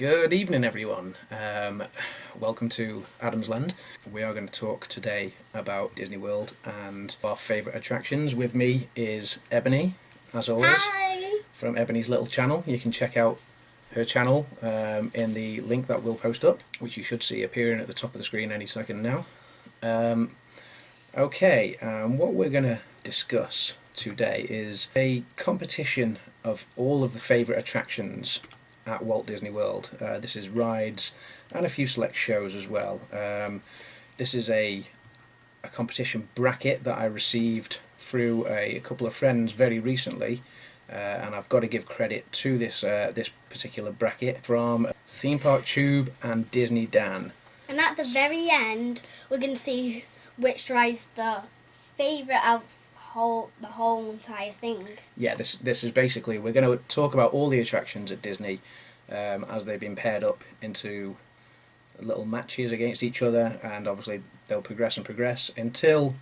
Good evening, everyone. Welcome to Adam's Land. We are going to talk today about Disney World and our favourite attractions. With me is Ebony, as always. Hi! From Ebony's little channel. You can check out her channel in the link that we'll post up, which you should see appearing at the top of the screen any second now. What we're going to discuss today is a competition of all of the favourite attractions at Walt Disney World. This is rides and a few select shows as well. This is a competition bracket that I received through a couple of friends very recently, and I've got to give credit to this particular bracket from Theme Park Tube and Disney Dan. And at the very end, we're going to see which ride's the favourite of the whole entire thing. Yeah, this is basically, we're going to talk about all the attractions at Disney as they've been paired up into little matches against each other, and obviously they'll progress and progress until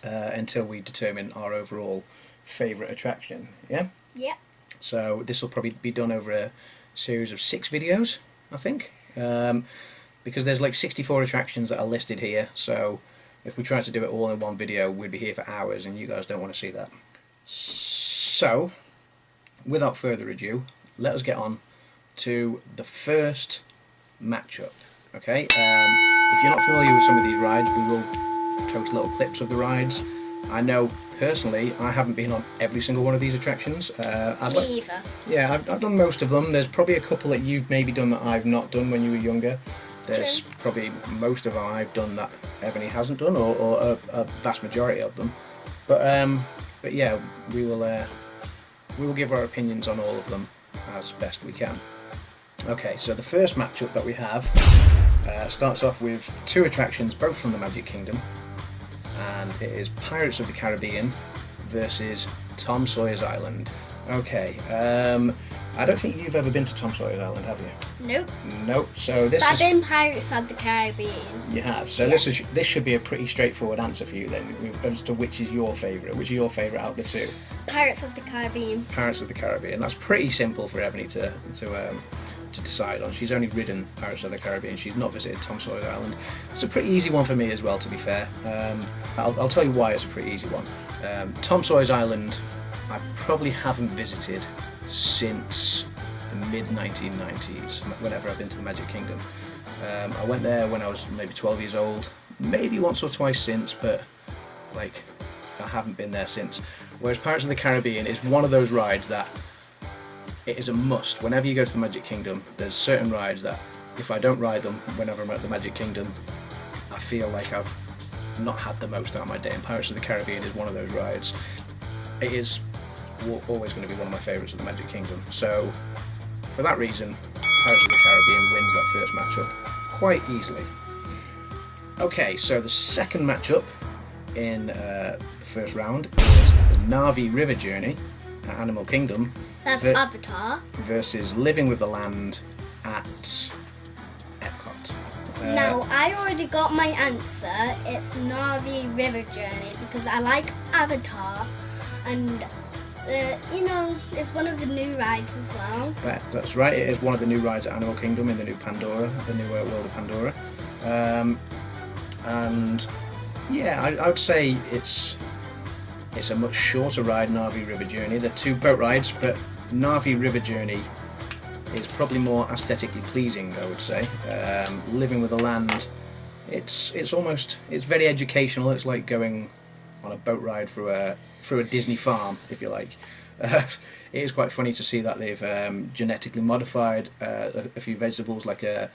we determine our overall favourite attraction. Yeah? Yep. So this will probably be done over a series of 6 videos, I think, because there's like 64 attractions that are listed here, so if we tried to do it all in one video, we'd be here for hours, and you guys don't want to see that. So, without further ado, let us get on to the first matchup. Okay, if you're not familiar with some of these rides, we will post little clips of the rides. I know, personally, I haven't been on every single one of these attractions. Me either. Yeah, I've done most of them. There's probably a couple that you've maybe done that I've not done when you were younger. There's probably most of them I've done that Ebony hasn't done, or a vast majority of them. But yeah, we will give our opinions on all of them as best we can. Okay, so the first matchup that we have starts off with 2 attractions, both from the Magic Kingdom, and it is Pirates of the Caribbean versus Tom Sawyer's Island. Okay, I don't think you've ever been to Tom Sawyer's Island, have you? Nope. Nope. So this I've is... been Pirates of the Caribbean. You have. So yes. This should be a pretty straightforward answer for you then, as to which is your favourite. Which are your favourite out of the 2? Pirates of the Caribbean. Pirates of the Caribbean. That's pretty simple for Ebony to decide on. She's only ridden Pirates of the Caribbean. She's not visited Tom Sawyer's Island. It's a pretty easy one for me as well, to be fair. I'll tell you why it's a pretty easy one. Tom Sawyer's Island, I probably haven't visited since the mid-1990s, whenever I've been to the Magic Kingdom. I went there when I was maybe 12 years old, maybe once or twice since, but like, I haven't been there since. Whereas Pirates of the Caribbean is one of those rides that it is a must. Whenever you go to the Magic Kingdom, there's certain rides that if I don't ride them whenever I'm at the Magic Kingdom, I feel like I've not had the most out of my day, and Pirates of the Caribbean is one of those rides. It is always going to be one of my favourites of the Magic Kingdom. So, for that reason, Pirates of the Caribbean wins that first matchup quite easily. Okay, so the second matchup in the first round is the Na'vi River Journey at Animal Kingdom. That's Avatar. Versus Living with the Land at Epcot. Now, I already got my answer. It's Na'vi River Journey because I like Avatar, and it's one of the new rides as well. That's right, it is one of the new rides at Animal Kingdom in the new Pandora, the new World of Pandora. And yeah, I would say it's a much shorter ride, Na'vi River Journey. They're 2 boat rides, but Na'vi River Journey is probably more aesthetically pleasing, I would say. Living with the Land, it's very educational. It's like going on a boat ride through a Disney farm, if you like. It is quite funny to see that they've genetically modified a few vegetables, like a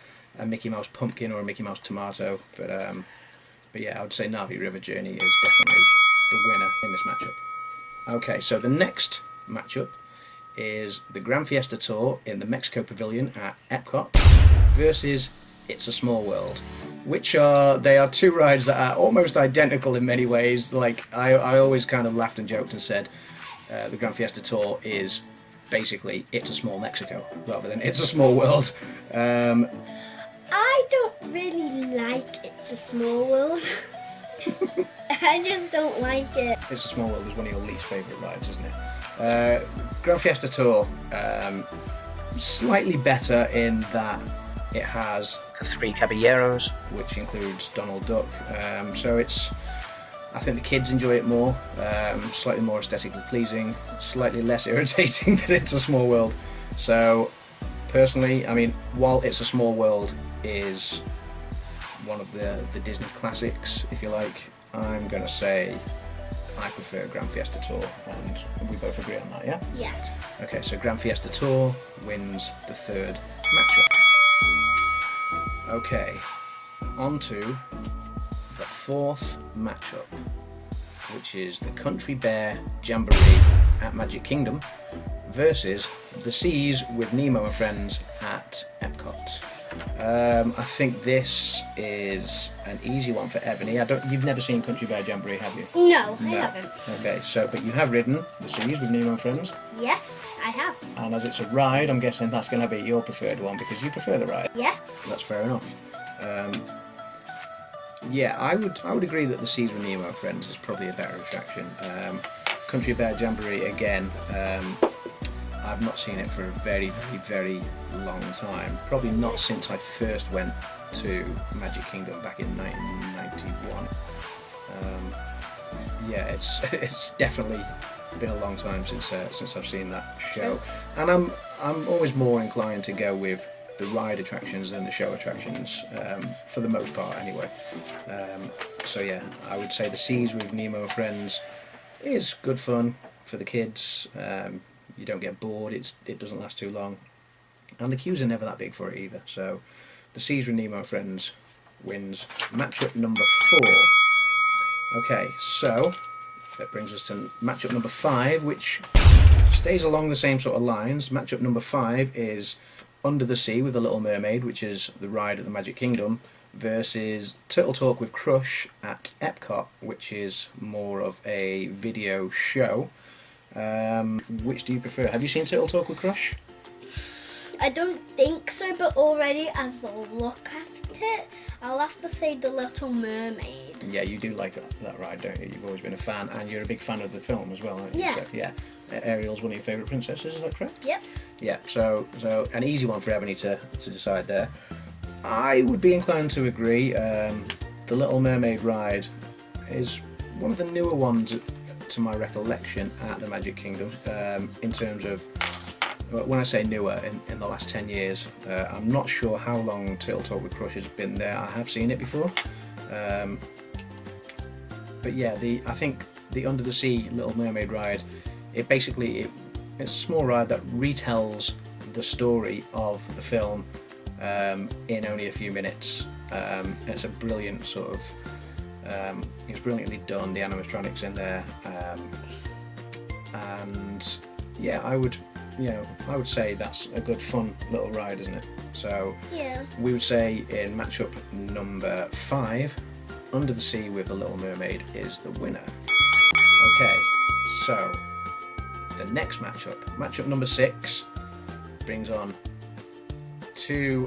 Mickey Mouse pumpkin or a Mickey Mouse tomato. But yeah, I would say Na'vi River Journey is definitely the winner in this matchup. Okay, so the next matchup is the Grand Fiesta Tour in the Mexico Pavilion at Epcot versus It's a Small World, they are 2 rides that are almost identical in many ways. Like, I always kind of laughed and joked and said the Grand Fiesta Tour is basically It's a Small Mexico rather than It's a Small World. I don't really like It's a Small World. I just don't like it. It's a Small World is one of your least favourite rides, isn't it? Grand Fiesta Tour, slightly better in that it has the three caballeros, which includes Donald Duck. So I think the kids enjoy it more, slightly more aesthetically pleasing, slightly less irritating than It's a Small World. So personally, I mean, Walt, It's a Small World is one of the Disney classics, if you like. I'm going to say I prefer Grand Fiesta Tour, and we both agree on that, yeah? Yes. Okay, so Grand Fiesta Tour wins the third matchup. Okay, on to the fourth matchup, which is the Country Bear Jamboree at Magic Kingdom versus the Seas with Nemo and Friends at Epcot. I think this is an easy one for Ebony. You've never seen Country Bear Jamboree, have you? No, I haven't. Okay, but you have ridden the Seas with Nemo and Friends. Yes, I have. And as it's a ride, I'm guessing that's going to be your preferred one because you prefer the ride. Yes. That's fair enough. Yeah, I would agree that the Seas with Nemo and Friends is probably a better attraction. Country Bear Jamboree, again, I've not seen it for a very, very, very long time. Probably not since I first went to Magic Kingdom back in 1991. Yeah, it's definitely been a long time since I've seen that show, and I'm always more inclined to go with the ride attractions than the show attractions, for the most part anyway. So yeah, I would say the Seas with Nemo and Friends is good fun for the kids. You don't get bored, it doesn't last too long, and the queues are never that big for it either. So the Seas with Nemo and Friends wins matchup number 4. Okay, so that brings us to matchup number 5, which stays along the same sort of lines. Matchup number 5 is Under the Sea with The Little Mermaid, which is the ride at the Magic Kingdom, versus Turtle Talk with Crush at Epcot, which is more of a video show. Which do you prefer? Have you seen Turtle Talk with Crush? I don't think so, but already as I look at it, I'll have to say The Little Mermaid. Yeah, you do like that ride, don't you? You've always been a fan, and you're a big fan of the film as well, aren't you? Yes. So, yeah. Ariel's one of your favourite princesses, is that correct? Yep. Yeah, so an easy one for Ebony to decide there. I would be inclined to agree. The Little Mermaid ride is one of the newer ones to my recollection at the Magic Kingdom, in terms of, when I say newer, in the last 10 years. I'm not sure how long Turtle Talk with Crush has been there. I have seen it before. But yeah, I think the Under the Sea Little Mermaid ride, it's a small ride that retells the story of the film in only a few minutes. It's a brilliant sort of, it's brilliantly done, the animatronics in there, and yeah, I would say that's a good fun little ride, isn't it? So yeah, we would say in matchup number 5, Under the Sea with The Little Mermaid is the winner. Okay, so the next matchup number 6, brings on two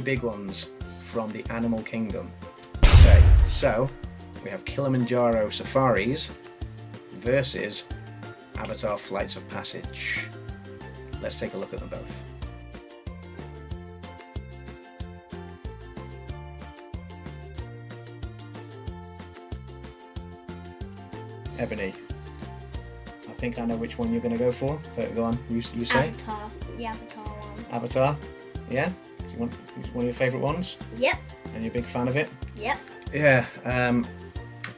big ones from the Animal Kingdom. Okay, so we have Kilimanjaro Safaris versus Avatar Flights of Passage. Let's take a look at them both. Ebony, I think I know which one you're going to go for, but go on, you say? Avatar, the Avatar one. Avatar, yeah? It's one of your favourite ones? Yep. And you're a big fan of it? Yep. Yeah,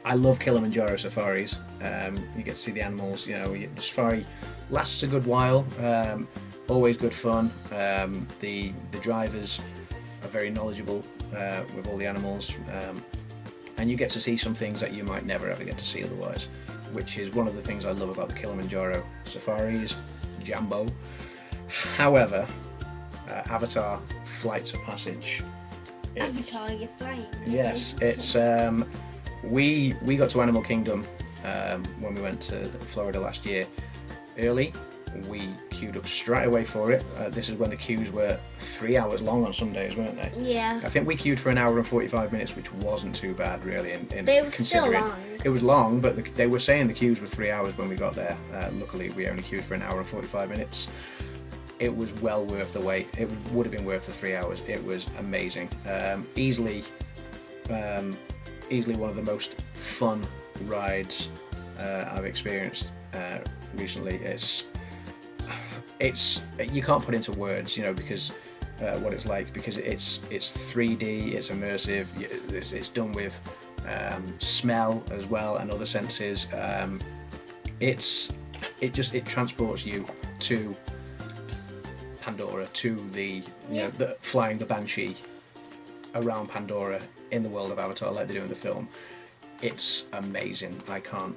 I love Kilimanjaro Safaris. You get to see the animals, the safari lasts a good while, always good fun. The drivers are very knowledgeable with all the animals, and you get to see some things that you might never ever get to see otherwise, which is one of the things I love about the Kilimanjaro Safaris, Jambo. However, Avatar Flights of Passage. Avatar, you're flying. Yes, it's we got to Animal Kingdom when we went to Florida last year early, we queued up straight away for it. This is when the queues were 3 hours long on some days, weren't they? Yeah. I think we queued for an hour and 45 minutes, which wasn't too bad, really. But it was still long. It was long, but they were saying the queues were 3 hours when we got there. Luckily, we only queued for an hour and 45 minutes. It was well worth the wait. It would have been worth the 3 hours. It was amazing. Easily one of the most fun rides I've experienced recently. It's you can't put into words, because what it's like, because it's 3D, it's immersive, it's done with smell as well and other senses. It transports you to Pandora, to the the flying the Banshee around Pandora in the world of Avatar like they do in the film. It's amazing. I can't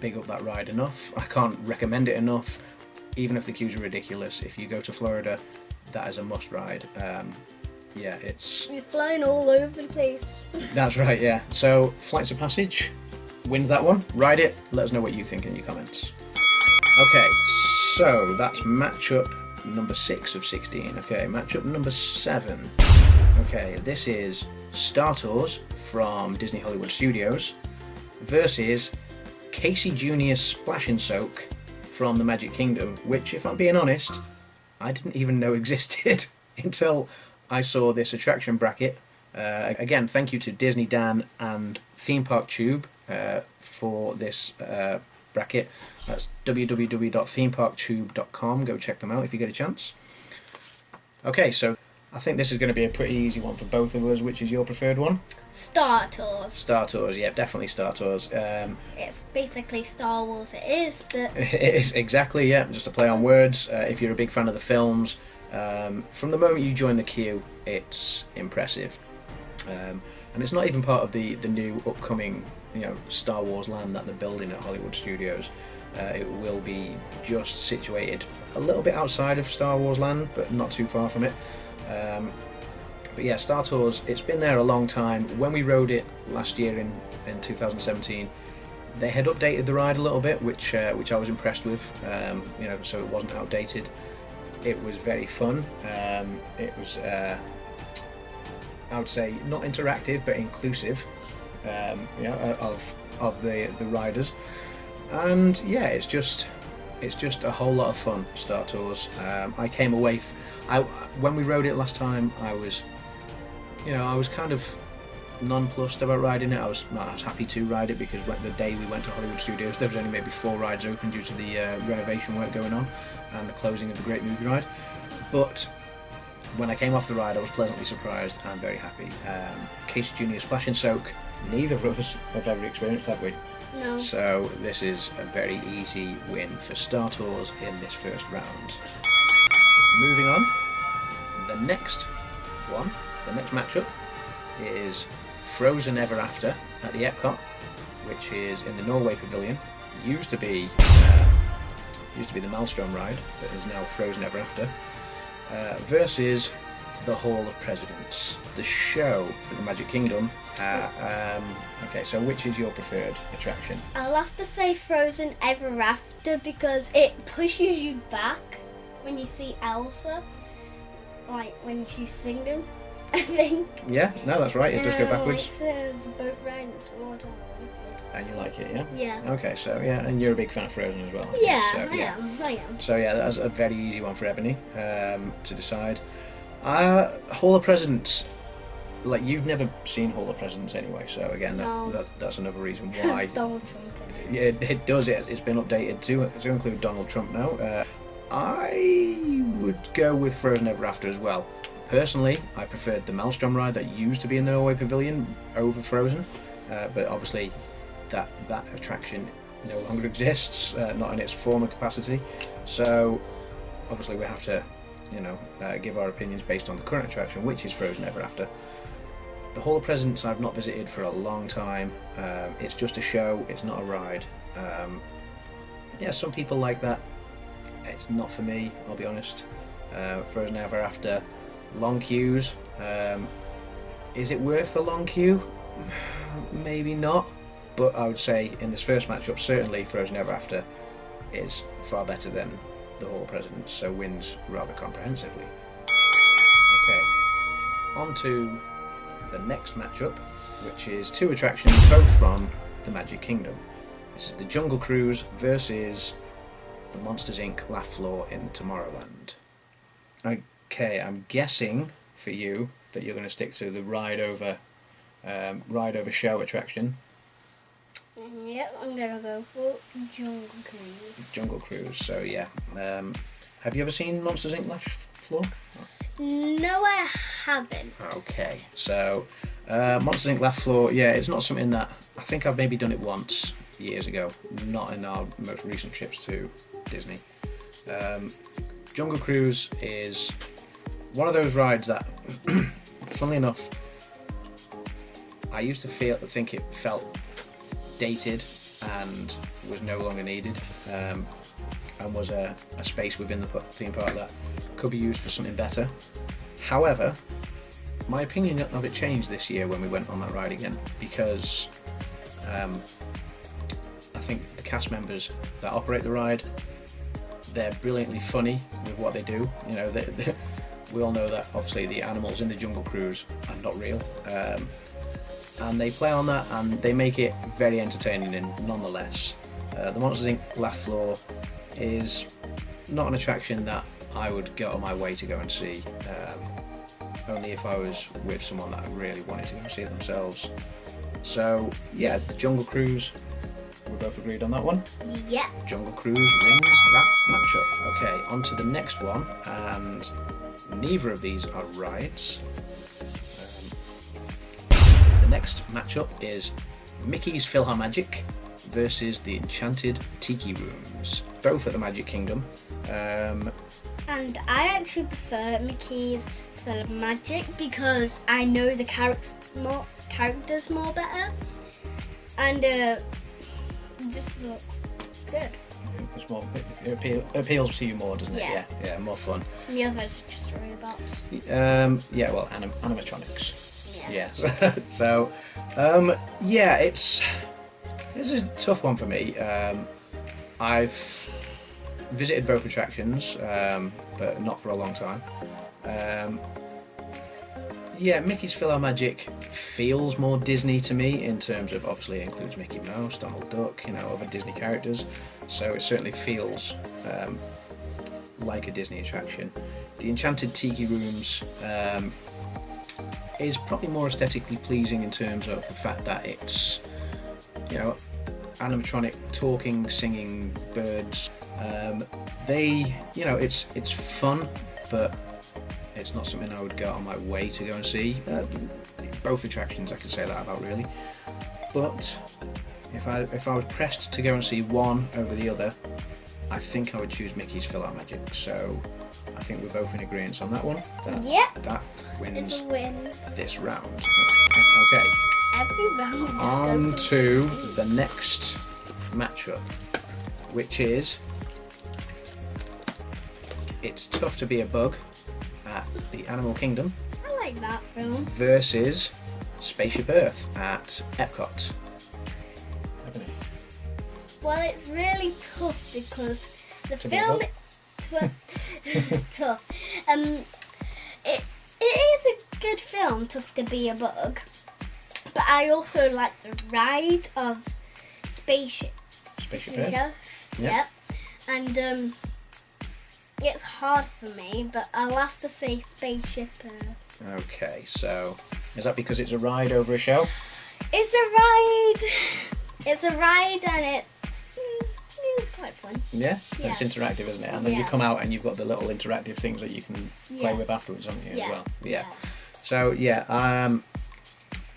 big up that ride enough. I can't recommend it enough. Even if the queues are ridiculous, if you go to Florida, that is a must ride. It's... We're flying all over the place. That's right, yeah. So, Flights of Passage wins that one. Ride it. Let us know what you think in your comments. Okay, so that's matchup number 6 of 16. Okay, matchup number 7. Okay, this is Star Tours from Disney Hollywood Studios versus Casey Jr. Splash and Soak from the Magic Kingdom, which, if I'm being honest, I didn't even know existed until I saw this attraction bracket. Again, thank you to Disney Dan and Theme Park Tube for this bracket. That's www.themeparktube.com. Go check them out if you get a chance. Okay, so I think this is going to be a pretty easy one for both of us. Which is your preferred one? Star Tours. Star Tours, yeah, definitely Star Tours. It's basically Star Wars, it is, but... It is, exactly, yeah, just a play on words. If you're a big fan of the films, from the moment you join the queue, it's impressive. And it's not even part of the new upcoming Star Wars land that they're building at Hollywood Studios. It will be just situated a little bit outside of Star Wars land, but not too far from it. But yeah, Star Tours, it's been there a long time. When we rode it last year in 2017, they had updated the ride a little bit, which I was impressed with. So it wasn't outdated. It was very fun. It was, I would say, not interactive but inclusive. Of the riders, and yeah, it's just a whole lot of fun. Star Tours. I came away. When we rode it last time, I was kind of nonplussed about riding it. I was happy to ride it because the day we went to Hollywood Studios, there was only maybe 4 rides open due to the renovation work going on and the closing of the Great Movie Ride. But when I came off the ride, I was pleasantly surprised and very happy. Casey Jr. Splash and Soak, neither of us have ever experienced, have we? No. So this is a very easy win for Star Tours in this first round. Moving on, the next matchup is Frozen Ever After at the Epcot, which is in the Norway Pavilion. Used to be the Maelstrom ride, but is now Frozen Ever After. Versus the Hall of Presidents, the show at the Magic Kingdom. Okay, so which is your preferred attraction? I'll have to say Frozen Ever After because it pushes you back when you see Elsa, like when she's singing, I think. Yeah, no, that's right, it does go backwards. Like there's a boat ride and water. And you like it, yeah? Yeah. Okay, so yeah, and you're a big fan of Frozen as well. Yeah, so, I am. So yeah, that's a very easy one for Ebony to decide. Hall of Presidents, like you've never seen Hall of Presidents anyway, so again, that's another reason why. It's Donald Trump. Yeah, it does. It's been updated to include Donald Trump now. I would go with Frozen Ever After as well. Personally, I preferred the Maelstrom ride that used to be in the Norway Pavilion over Frozen, but obviously that attraction no longer exists, not in its former capacity. So obviously we have to, give our opinions based on the current attraction, which is Frozen Ever After. The Hall of Presidents I've not visited for a long time. It's just a show, it's not a ride. Some people like that. It's not for me, I'll be honest. Frozen Ever After, long queues. Is it worth the long queue? Maybe not, but I would say in this first matchup, certainly Frozen Ever After is far better than the Hall of Presidents, so wins rather comprehensively. Okay, on to the next matchup, which is two attractions, both from the Magic Kingdom. This is the Jungle Cruise versus the Monsters Inc. Laugh Floor in Tomorrowland. Okay, I'm guessing for you that you're going to stick to the ride over show attraction. Yep, I'm gonna go for Jungle Cruise. Jungle Cruise. So yeah, have you ever seen Monsters Inc. Laugh Floor? No, I haven't. Okay, so Monsters Inc. Laugh Floor. Yeah, it's not something that I think I've maybe done it once years ago. Not in our most recent trips to Disney. Jungle Cruise is one of those rides that, funnily enough, I used to think it felt dated and was no longer needed, and was a space within the theme park that could be used for something better. However, my opinion of it changed this year when we went on that ride again, because I think the cast members that operate the ride, they're brilliantly funny with what they do. You know, we all know that obviously the animals in the Jungle Cruise are not real, and they play on that and they make it very entertaining. And nonetheless, the Monsters Inc. Laugh Floor is not an attraction that I would go on my way to go and see, only if I was with someone that really wanted to go and see it themselves. So yeah, the Jungle Cruise, we both agreed on that one. Yeah. Jungle Cruise wins that matchup. Okay, on to the next one, and neither of these are rides. The next matchup is Mickey's PhilharMagic versus the Enchanted Tiki Rooms, both at the Magic Kingdom. And I actually prefer Mickey's PhilharMagic because I know the characters more better, and it just looks good. It's more, it appeals to you more, doesn't it? Yeah. Yeah, more fun. And the others are just robots. Yeah, well, animatronics. Yeah. So, yeah, it's a tough one for me. I've visited both attractions, but not for a long time. Yeah, Mickey's PhilharMagic feels more Disney to me in terms of, obviously it includes Mickey Mouse, Donald Duck, you know, other Disney characters. So it certainly feels like a Disney attraction. The Enchanted Tiki Rooms is probably more aesthetically pleasing in terms of the fact that it's, you know, animatronic talking, singing birds. They, you know, it's fun, but it's not something I would go on my way to go and see. Both attractions I could say that about, really. But if I was pressed to go and see one over the other, I think I would choose Mickey's PhilharMagic. So I think we're both in agreement on that one. That wins It's a win. this round. Okay. Every round just On goes to the next matchup, which is It's Tough to Be a Bug at the Animal Kingdom I like that film. versus Spaceship Earth at Epcot. Ebony. Well, it's really tough because the To be a film bug? tough. It is a good film, Tough to Be a Bug, but I also like the ride of Spaceship Spaceship Earth. Yep. Yep. And it's hard for me, but I'll have to say Spaceship Earth. Okay, so is that because it's a ride over a show? It's a ride. It's a ride, and it's quite fun. Yeah? Yeah. It's interactive, isn't it? And then you Yeah. come out and you've got the little interactive things that you can play Yeah. with afterwards, haven't you, as Yeah. well? Yeah. So, yeah,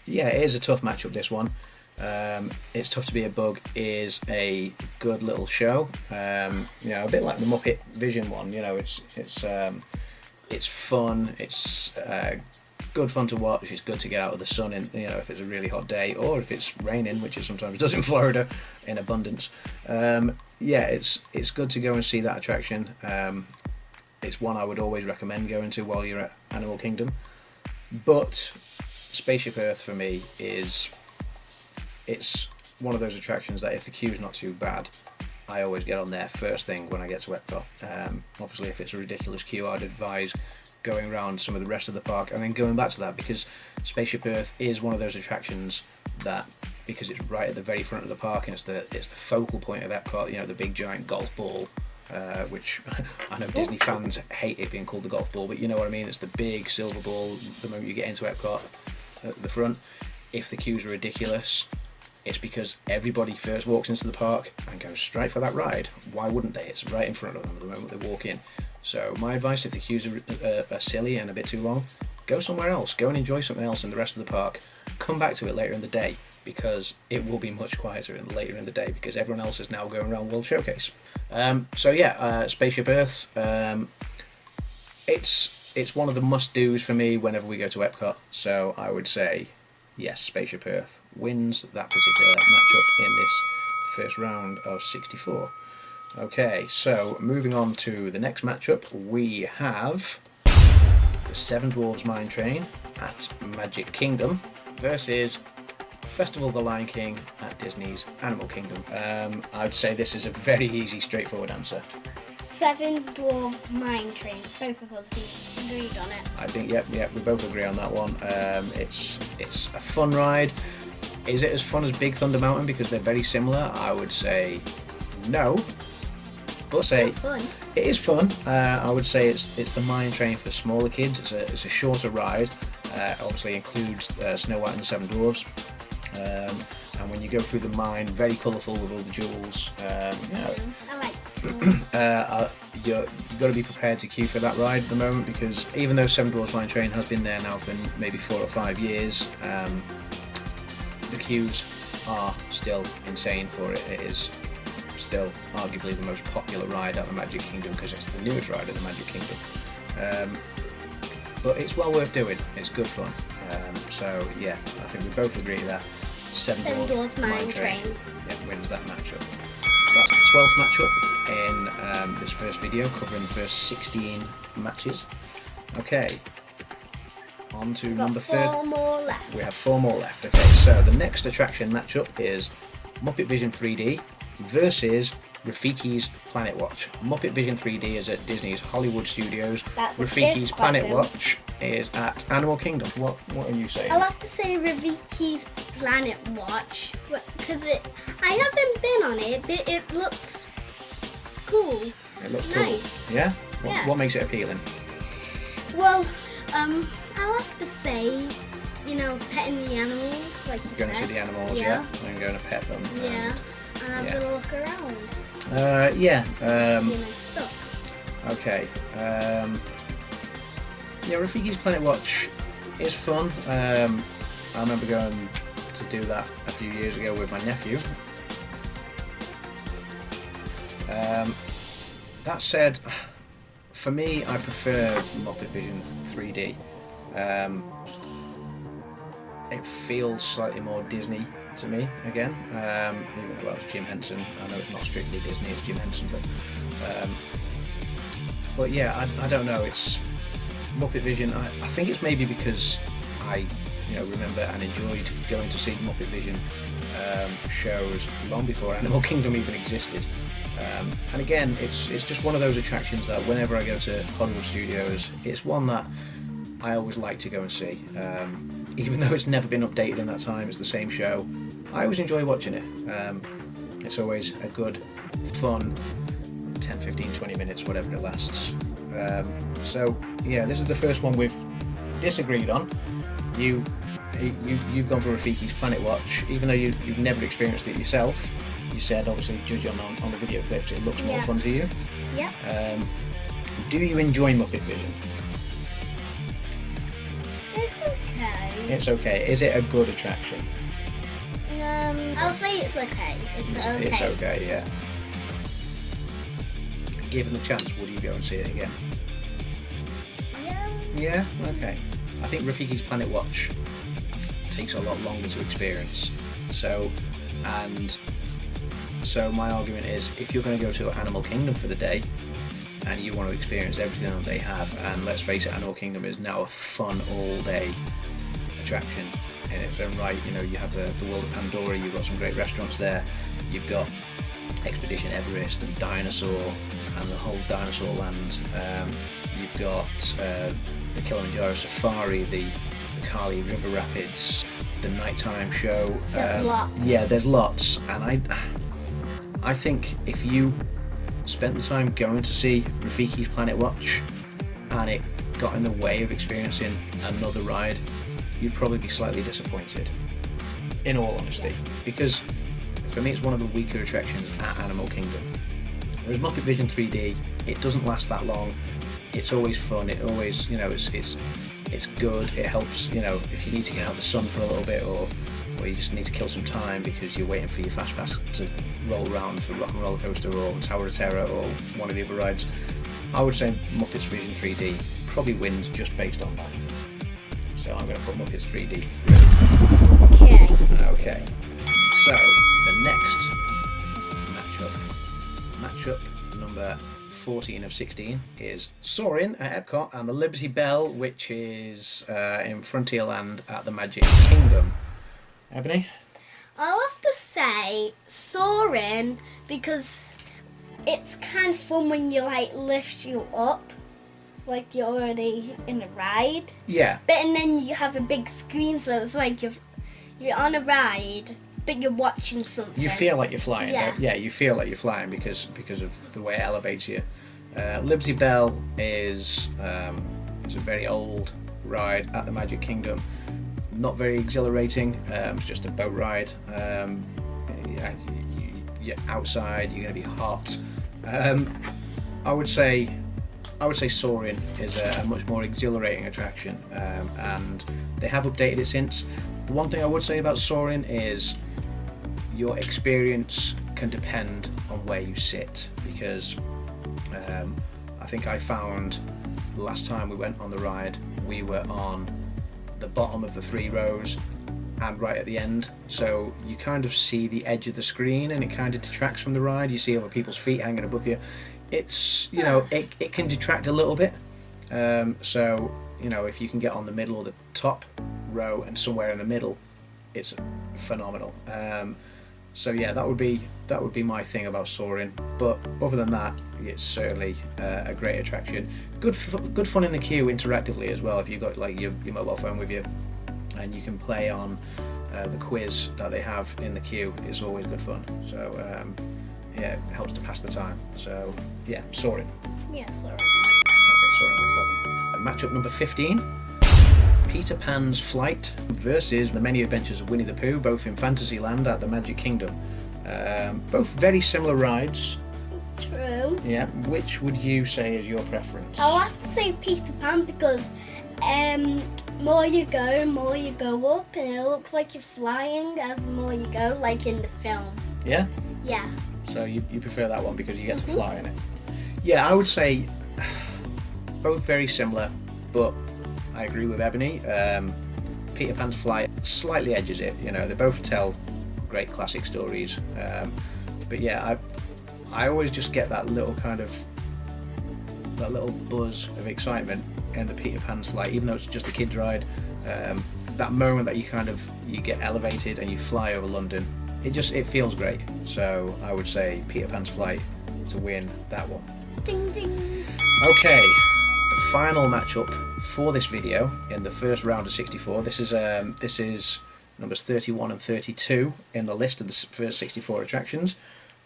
it is a tough matchup, this one. It's Tough to Be a Bug is a good little show. You know, a bit like the Muppet Vision one. You know, it's fun. It's good fun to watch. It's good to get out of the sun, in, you know, if it's a really hot day or if it's raining, which it sometimes does in Florida in abundance. Yeah, it's good to go and see that attraction. It's one I would always recommend going to while you're at Animal Kingdom. But Spaceship Earth for me it's one of those attractions that if the queue's not too bad, I always get on there first thing when I get to Epcot. Obviously, if it's a ridiculous queue, I'd advise going around some of the rest of the park and then going back to that, because Spaceship Earth is one of those attractions that, because it's right at the very front of the park and it's the focal point of Epcot, you know, the big giant golf ball, which I know Disney fans hate it being called the golf ball, but you know what I mean, it's the big silver ball the moment you get into Epcot at the front. If the queues are ridiculous, it's because everybody first walks into the park and goes straight for that ride. Why wouldn't they? It's right in front of them the moment they walk in. So my advice, if the queues are silly and a bit too long, go somewhere else. Go and enjoy something else in the rest of the park. Come back to it later in the day, because it will be much quieter later in the day, because everyone else is now going around World Showcase. So yeah, Spaceship Earth. It's one of the must-dos for me whenever we go to Epcot. So I would say, yes, Spaceship Earth wins that particular matchup in this first round of 64. Okay, so moving on to the next matchup, we have the Seven Dwarfs Mine Train at Magic Kingdom versus Festival of the Lion King at Disney's Animal Kingdom. I'd say this is a very easy, straightforward answer. Seven Dwarfs Mine Train. Both of us agreed on it. I think, yep, we both agree on that one. It's a fun ride. Is it as fun as Big Thunder Mountain because they're very similar? I would say no. But say fun. It is fun. I would say it's the mine train for smaller kids. It's a shorter ride. Obviously includes Snow White and the Seven Dwarfs. And when you go through the mine, very colourful with all the jewels. I like You've got to be prepared to queue for that ride at the moment, because even though Seven Dwarfs Mine Train has been there now for maybe 4 or 5 years, the queues are still insane for it. It is still arguably the most popular ride at the Magic Kingdom because it's the newest ride at the Magic Kingdom. But it's well worth doing. It's good fun. So yeah, I think we both agree that Seven Dwarfs Mine Train wins that matchup. That's the 12th matchup in this first video, covering the first 16 matches. Okay, on to number 4 more left. We have 4 more left. Okay, so the next attraction matchup is Muppet Vision 3D versus Rafiki's Planet Watch. Muppet Vision 3D is at Disney's Hollywood Studios. Rafiki's Planet Watch is at Animal Kingdom. What are you saying? I'll have to say Rafiki's Planet Watch, because I haven't been on it, but it looks cool. It looks nice. Cool. Yeah? Yeah. What makes it appealing? Well, I'll have to say, petting the animals, like you said. Going to see the animals, yeah? And going to pet them. Yeah. And have a look around. See nice stuff. Okay. Rafiki's Planet Watch is fun. I remember going to do that a few years ago with my nephew. That said, for me, I prefer Muppet Vision 3D. It feels slightly more Disney to me again, even though it's Jim Henson. I know it's not strictly Disney, it's Jim Henson, but yeah, I don't know, it's Muppet Vision. I think it's maybe because I remember and enjoyed going to see Muppet Vision shows long before Animal Kingdom even existed. And again, it's just one of those attractions that whenever I go to Hollywood Studios, it's one that I always like to go and see. Even though it's never been updated in that time, it's the same show, I always enjoy watching it. It's always a good, fun 10, 15, 20 minutes, whatever it lasts. So yeah, this is the first one we've disagreed on. You've gone for Rafiki's Planet Watch, even though you've never experienced it yourself. You said, obviously, judging on the video clips, it looks more fun to you. Yeah. Do you enjoy Muppet Vision? It's okay. It's okay. Is it a good attraction? I'll say it's okay. It's okay, yeah. Given the chance, would you go and see it again? Yeah. Yeah? Okay. I think Rafiki's Planet Watch takes a lot longer to experience. So my argument is, if you're going to go to Animal Kingdom for the day and you want to experience everything that they have, and let's face it, Animal Kingdom is now a fun all-day attraction in its own right. You have the world of Pandora, you've got some great restaurants there, you've got Expedition Everest and Dinosaur and the whole Dinosaur Land. You've got the Kilimanjaro Safari, the Kali River Rapids, the nighttime show. There's lots. Yeah, there's lots, and I think if you spent the time going to see Rafiki's Planet Watch and it got in the way of experiencing another ride, you'd probably be slightly disappointed, in all honesty, because for me it's one of the weaker attractions at Animal Kingdom. Whereas Muppet Vision 3D, it doesn't last that long, it's always fun, it always, you know, it's good, it helps, you know, if you need to get out of the sun for a little bit, or you just need to kill some time because you're waiting for your fast pass to roll around for Rock and Roller Coaster or Tower of Terror or one of the other rides. I would say Muppets Vision 3D probably wins just based on that. So I'm going to put Muppets 3D through. Okay. So the next matchup number 14 of 16 is Soarin' at Epcot and the Liberty Bell, which is in Frontierland at the Magic Kingdom. Ebony? I'll have to say Soarin' because it's kind of fun when you like lifts you up. It's like you're already in a ride. Yeah. But and then you have a big screen, so it's like you're on a ride, but you're watching something. You feel like you're flying. Yeah. Yeah, you feel like you're flying because of the way it elevates you. Liberty Bell is it's a very old ride at the Magic Kingdom. Not very exhilarating. It's just a boat ride. You're outside. You're going to be hot. I would say Soarin' is a much more exhilarating attraction, and they have updated it since. The one thing I would say about Soarin' is your experience can depend on where you sit, because I think I found the last time we went on the ride we were on the bottom of the 3 rows and right at the end, so you kind of see the edge of the screen and it kind of detracts from the ride. You see other people's feet hanging above you. It's, you know, it can detract a little bit, so, you know, if you can get on the middle or the top row and somewhere in the middle, it's phenomenal. So yeah, that would be my thing about Soarin'. But other than that, it's certainly a great attraction. Good fun in the queue interactively as well. If you've got like your mobile phone with you, and you can play on the quiz that they have in the queue, it's always good fun. So yeah, it helps to pass the time. So yeah, Soarin'. Yeah, Soarin'. Okay, Soarin' wins that one. Matchup number 15. Peter Pan's Flight versus The Many Adventures of Winnie the Pooh, both in Fantasyland at the Magic Kingdom. Both very similar rides. True. Yeah. Which would you say is your preference? I'll have to say Peter Pan because more you go up, and it looks like you're flying as the more you go, like in the film. Yeah? Yeah. So you prefer that one because you get to fly in it. Yeah, I would say both very similar, but I agree with Ebony. Peter Pan's Flight slightly edges it. You know, they both tell great classic stories. But yeah, I always just get that little buzz of excitement in the Peter Pan's Flight, even though it's just a kid's ride. That moment that you get elevated and you fly over London, it feels great. So I would say Peter Pan's Flight to win that one. Ding ding. Okay. The final matchup for this video in the first round of 64. This is numbers 31 and 32 in the list of the first 64 attractions.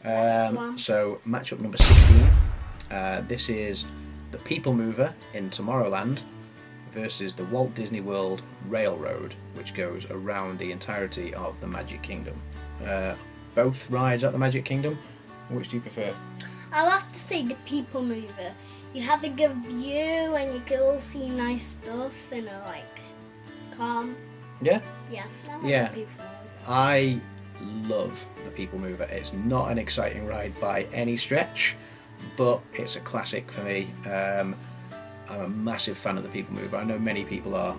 So matchup number 16. This is the People Mover in Tomorrowland versus the Walt Disney World Railroad, which goes around the entirety of the Magic Kingdom. Both rides at the Magic Kingdom. Which do you prefer? I'll have to say the People Mover. You have a good view and you can all see nice stuff and it's calm. Yeah? Yeah. Yeah. The People Mover. I love the People Mover. It's not an exciting ride by any stretch, but it's a classic for me. I'm a massive fan of the People Mover. I know many people are.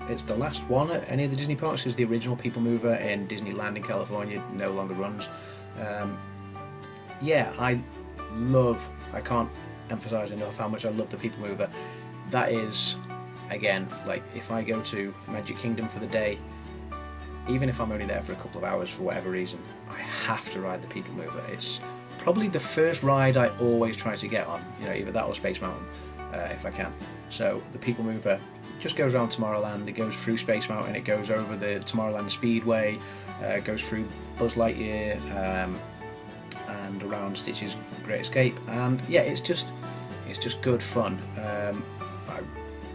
It's the last one at any of the Disney parks because the original People Mover in Disneyland in California no longer runs. Yeah, I can't emphasize enough how much I love the People Mover. That is, again, like if I go to Magic Kingdom for the day, even if I'm only there for a couple of hours for whatever reason, I have to ride the People Mover. It's probably the first ride I always try to get on, you know, either that or Space Mountain, if I can. So the People Mover just goes around Tomorrowland, it goes through Space Mountain, it goes over the Tomorrowland Speedway, goes through Buzz Lightyear, and around Stitch's Great Escape, and yeah, it's just good fun.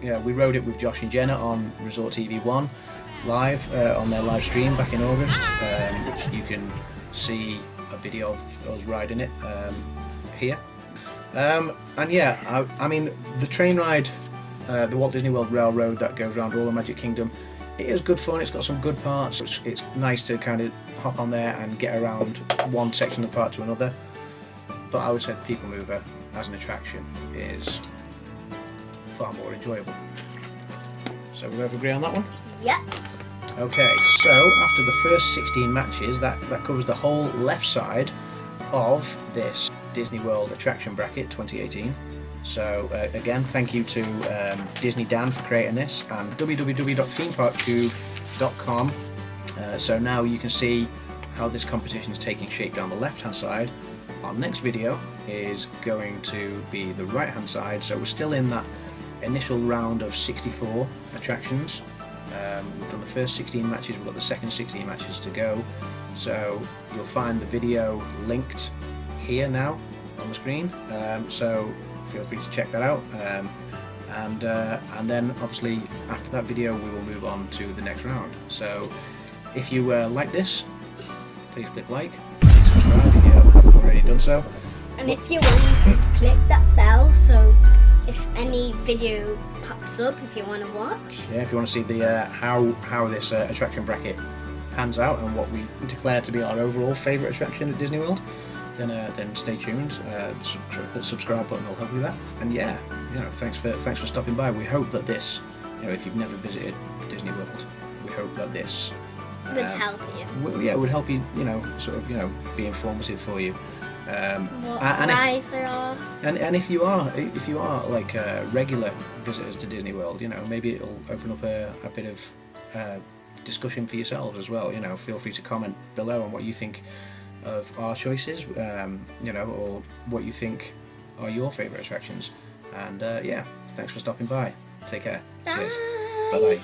We rode it with Josh and Jenna on Resort TV 1 live on their live stream back in August, which you can see a video of us riding it here. And yeah, I mean, the train ride, the Walt Disney World Railroad that goes around all the Magic Kingdom, it is good fun. It's got some good parts. It's nice to kind of hop on there and get around one section of the park to another. But I would say the People Mover as an attraction is far more enjoyable. So we both agree on that one? Yep. Okay, so after the first 16 matches, that covers the whole left side of this Disney World attraction bracket 2018. So again, thank you to Disney Dan for creating this, and www.themeparktube.com. So now you can see how this competition is taking shape down the left hand side. Our next video is going to be the right hand side, so we're still in that initial round of 64 attractions. We've done the first 16 matches, we've got the second 16 matches to go, so you'll find the video linked here now on the screen, so feel free to check that out, and then obviously after that video we will move on to the next round. So if you like this, please click like, subscribe if you haven't already done so, and if you want, you could click that bell so if any video pops up, if you want to watch. Yeah, if you want to see the how this attraction bracket pans out and what we declare to be our overall favourite attraction at Disney World, then stay tuned. The subscribe button will help you with that. And yeah, you know, thanks for stopping by. We hope that this, you know, if you've never visited Disney World, we hope that this would help you. Would help you. You know, sort of, you know, be informative for you. What rides there are. And if you are like regular visitors to Disney World, you know, maybe it'll open up a bit of discussion for yourselves as well. You know, feel free to comment below on what you think of our choices, you know, or what you think are your favourite attractions. And yeah, thanks for stopping by. Take care. Bye. Cheers. Bye bye.